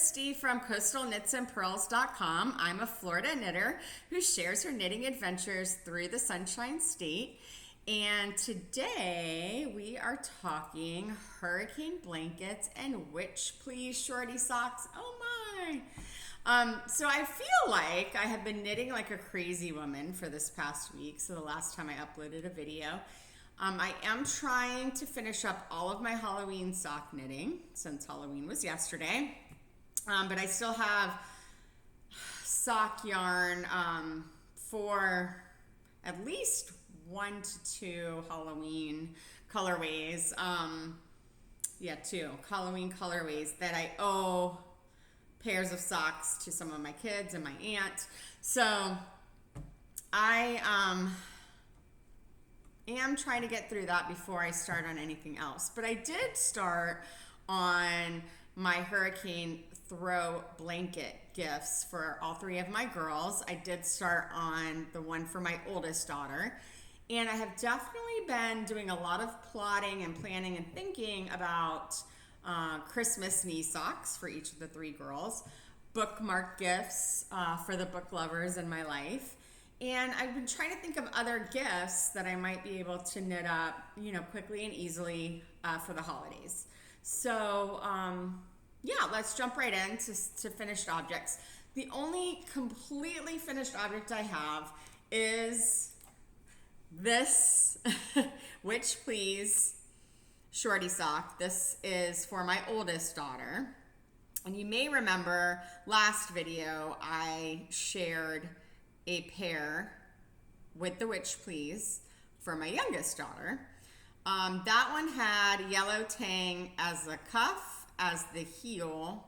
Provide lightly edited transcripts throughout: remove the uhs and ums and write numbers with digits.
Christy from coastalknitsandpurls.com. I'm a Florida knitter who shares her knitting adventures through the Sunshine State. And today we are talking hurricane blankets and Witch Please Shorty socks. Oh my! So I feel like I have been knitting like a crazy woman for this past week. So the last time I uploaded a video. I am trying to finish up all of my Halloween sock knitting since Halloween was yesterday. But I still have sock yarn for at least 1 to 2 Halloween colorways. Two Halloween colorways that I owe pairs of socks to some of my kids and my aunt. So I am trying to get through that before I start on anything else. But I did start on my hurricane throw blanket gifts for all 3 of my girls. I did start on the one for my oldest daughter. And I have definitely been doing a lot of plotting and planning and thinking about Christmas knee socks for each of the 3 girls, bookmark gifts for the book lovers in my life. And I've been trying to think of other gifts that I might be able to knit up, quickly and easily for the holidays. So, let's jump right in to finished objects. The only completely finished object I have is this Witch Please Shorty sock. This is for my oldest daughter. And you may remember last video I shared a pair with the Witch Please for my youngest daughter. That one had yellow tang as the cuff, as the heel,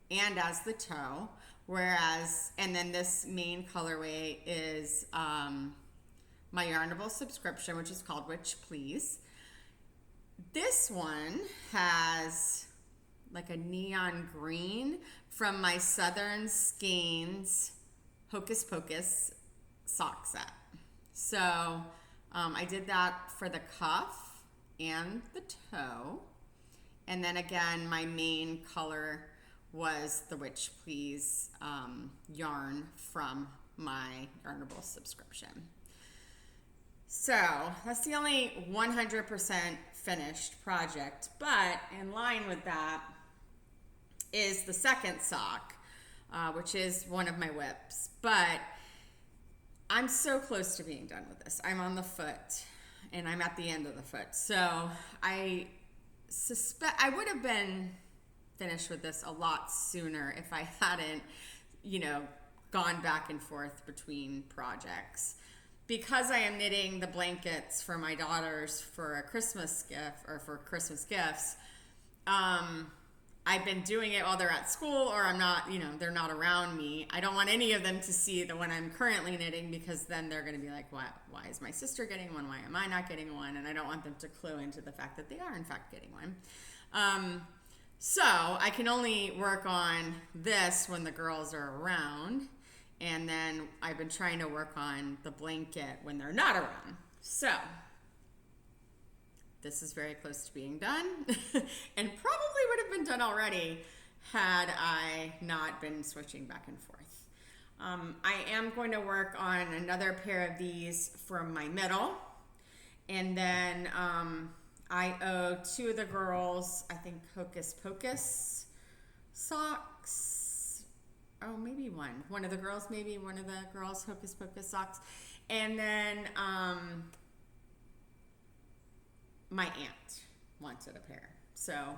and as the toe. And then this main colorway is my Yarnable subscription, which is called Witch Please. This one has like a neon green from my Southern Skeins Hocus Pocus sock set. So I did that for the cuff and the toe. And then again, my main color was the Witch Please yarn from my Yarnable subscription. So that's the only 100% finished project, but in line with that is the second sock, which is one of my whips. But I'm so close to being done with this. I'm on the foot and I'm at the end of the foot. So I suspect I would have been finished with this a lot sooner if I hadn't, gone back and forth between projects. Because I am knitting the blankets for my daughters for a Christmas gift or for Christmas gifts, I've been doing it while they're at school or I'm not, they're not around me. I don't want any of them to see the one I'm currently knitting because then they're going to be like, why is my sister getting one? Why am I not getting one? And I don't want them to clue into the fact that they are in fact getting one. So I can only work on this when the girls are around. And then I've been trying to work on the blanket when they're not around. So this is very close to being done and probably would have been done already had I not been switching back and forth. I am going to work on another pair of these for my middle. And then I owe 2 of the girls, I think, Hocus Pocus socks. Oh, maybe one. One of the girls Hocus Pocus socks. And then my aunt wanted a pair. So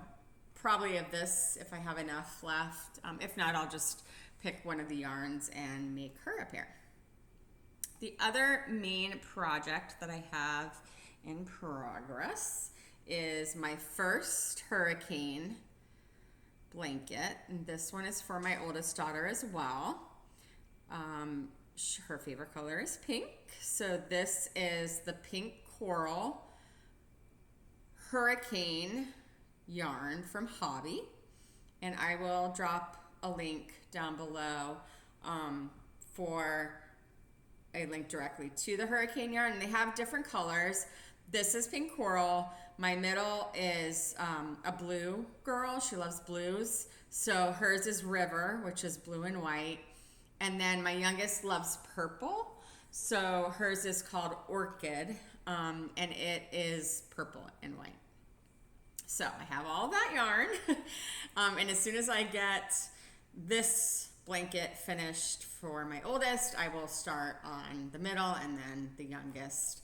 probably of this if I have enough left. If not, I'll just pick one of the yarns and make her a pair. The other main project that I have in progress is my first hurricane blanket, and this one is for my oldest daughter as well. Her favorite color is pink, so this is the pink coral hurricane yarn from Hobbii, and I will drop a link down below for a link directly to the hurricane yarn. And they have different colors. This is pink coral. My middle is a blue girl. She loves blues. So hers is river, which is blue and white. And then my youngest loves purple. So hers is called orchid, and it is purple and white. So I have all that yarn. And as soon as I get this blanket finished for my oldest, I will start on the middle and then the youngest.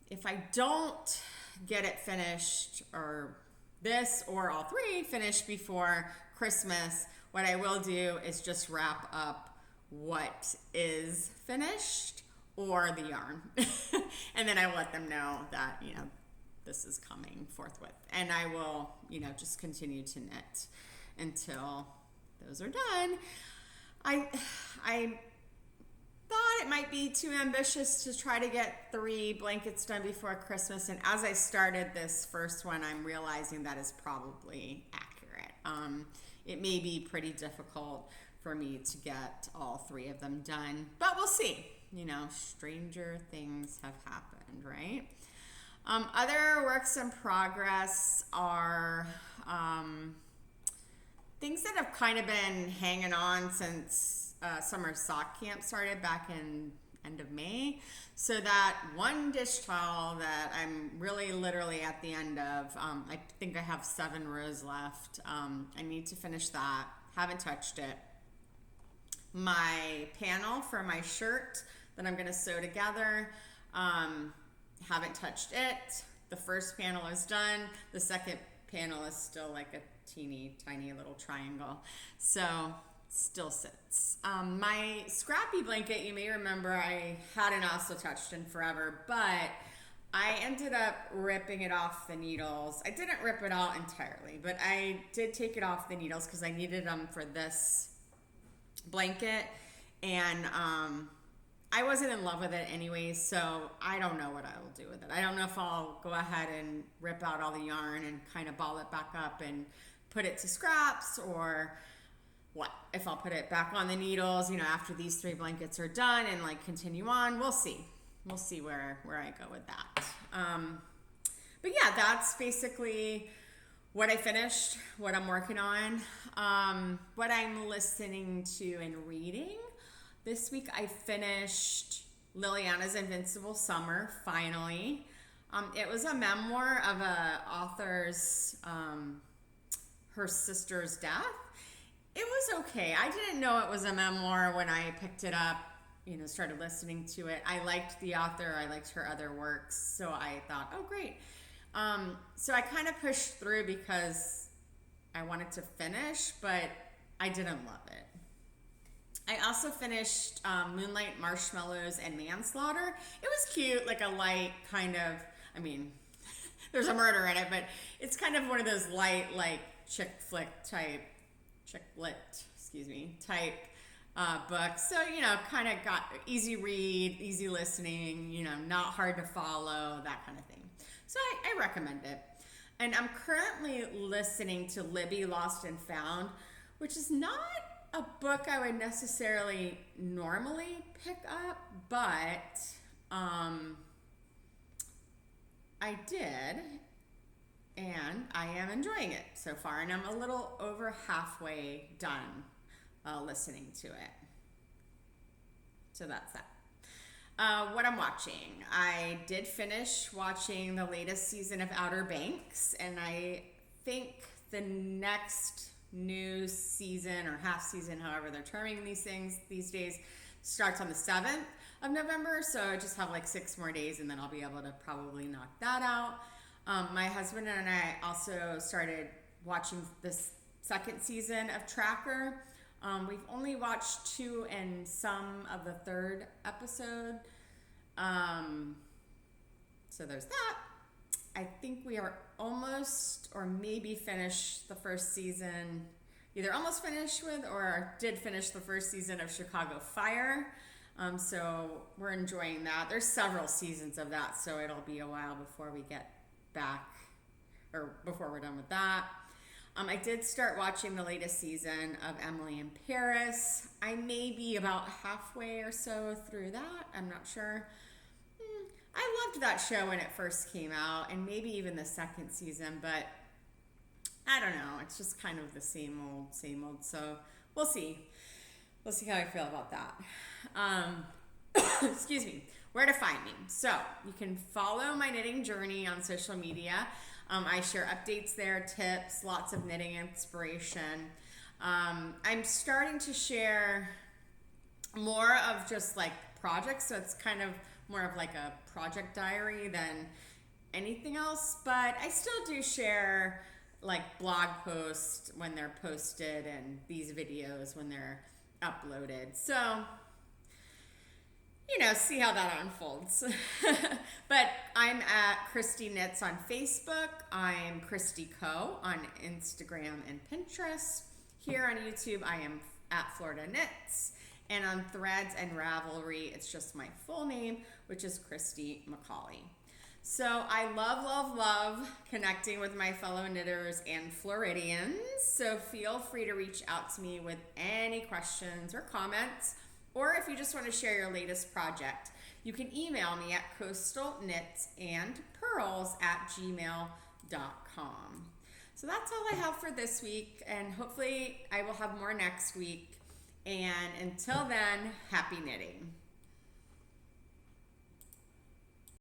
If I don't get it finished, or this or all three finished before Christmas, what I will do is just wrap up what is finished or the yarn. And then I let them know that, this is coming forthwith. And I will, just continue to knit until those are done. I thought it might be too ambitious to try to get 3 blankets done before Christmas. And as I started this first one, I'm realizing that is probably accurate. It may be pretty difficult for me to get all 3 of them done, but we'll see. Stranger things have happened, right? Other works in progress are things that have kind of been hanging on since summer sock camp started back in end of May. So that one dish towel that I'm really literally at the end of, I think I have 7 rows left. I need to finish that. Haven't touched it. My panel for my shirt that I'm going to sew together, haven't touched it. The first panel is done. The second panel is still like a teeny tiny little triangle. So still sits. My scrappy blanket, you may remember I hadn't also touched in forever, but I ended up ripping it off the needles. I didn't rip it out entirely, but I did take it off the needles because I needed them for this blanket, and I wasn't in love with it anyway, so I don't know what I will do with it. I don't know if I'll go ahead and rip out all the yarn and kind of ball it back up and put it to scraps, or what, if I'll put it back on the needles, after these 3 blankets are done and like continue on. We'll see where I go with that. But yeah, that's basically what I finished, what I'm working on, what I'm listening to and reading. This week I finished Liliana's Invincible Summer, finally. It was a memoir of a author's, her sister's death. It was okay. I didn't know it was a memoir when I picked it up, started listening to it. I liked the author. I liked her other works. So I thought, oh, great. So I kind of pushed through because I wanted to finish, but I didn't love it. I also finished Moonlight, Marshmallows, and Manslaughter. It was cute, like a light kind of, there's a murder in it, but it's kind of one of those light, like chick lit type books. So, kind of got easy read, easy listening, not hard to follow, that kind of thing. So I recommend it. And I'm currently listening to Libby, Lost and Found, which is not a book I would necessarily normally pick up, but I did, and I am enjoying it so far, and I'm a little over halfway done listening to it. So that's that. What I'm watching. I did finish watching the latest season of Outer Banks, and I think the next new season or half season, however they're terming these things these days, starts on the 7th of November. So I just have like 6 more days and then I'll be able to probably knock that out. My husband and I also started watching this 2nd season of Tracker. We've only watched 2 and some of the 3rd episode. So there's that. I think we are almost or maybe finished the 1st season, either almost finished with or did finish the 1st season of Chicago Fire. So we're enjoying that. There's several seasons of that, so it'll be a while before we get back or before we're done with that. I did start watching the latest season of Emily in Paris. I may be about halfway or so through that. I'm not sure. I loved that show when it first came out, and maybe even the second season, but I don't know. It's just kind of the same old, same old. So we'll see. We'll see how I feel about that. Excuse me. Where to find me? So you can follow my knitting journey on social media. I share updates there, tips, lots of knitting inspiration. I'm starting to share more of just like projects, so it's kind of more of like a project diary than anything else, but I still do share like blog posts when they're posted and these videos when they're uploaded. So, you know, see how that unfolds. But I'm at Christy Knits on Facebook. I'm Christy Co on Instagram and Pinterest. Here on YouTube, I am at Florida Knits. And on Threads and Ravelry, it's just my full name, which is Christy McCauley. So I love, love, love connecting with my fellow knitters and Floridians. So feel free to reach out to me with any questions or comments, or if you just want to share your latest project, you can email me at coastalknitsandpurls@gmail.com. So that's all I have for this week, and hopefully I will have more next week. And until then, happy knitting.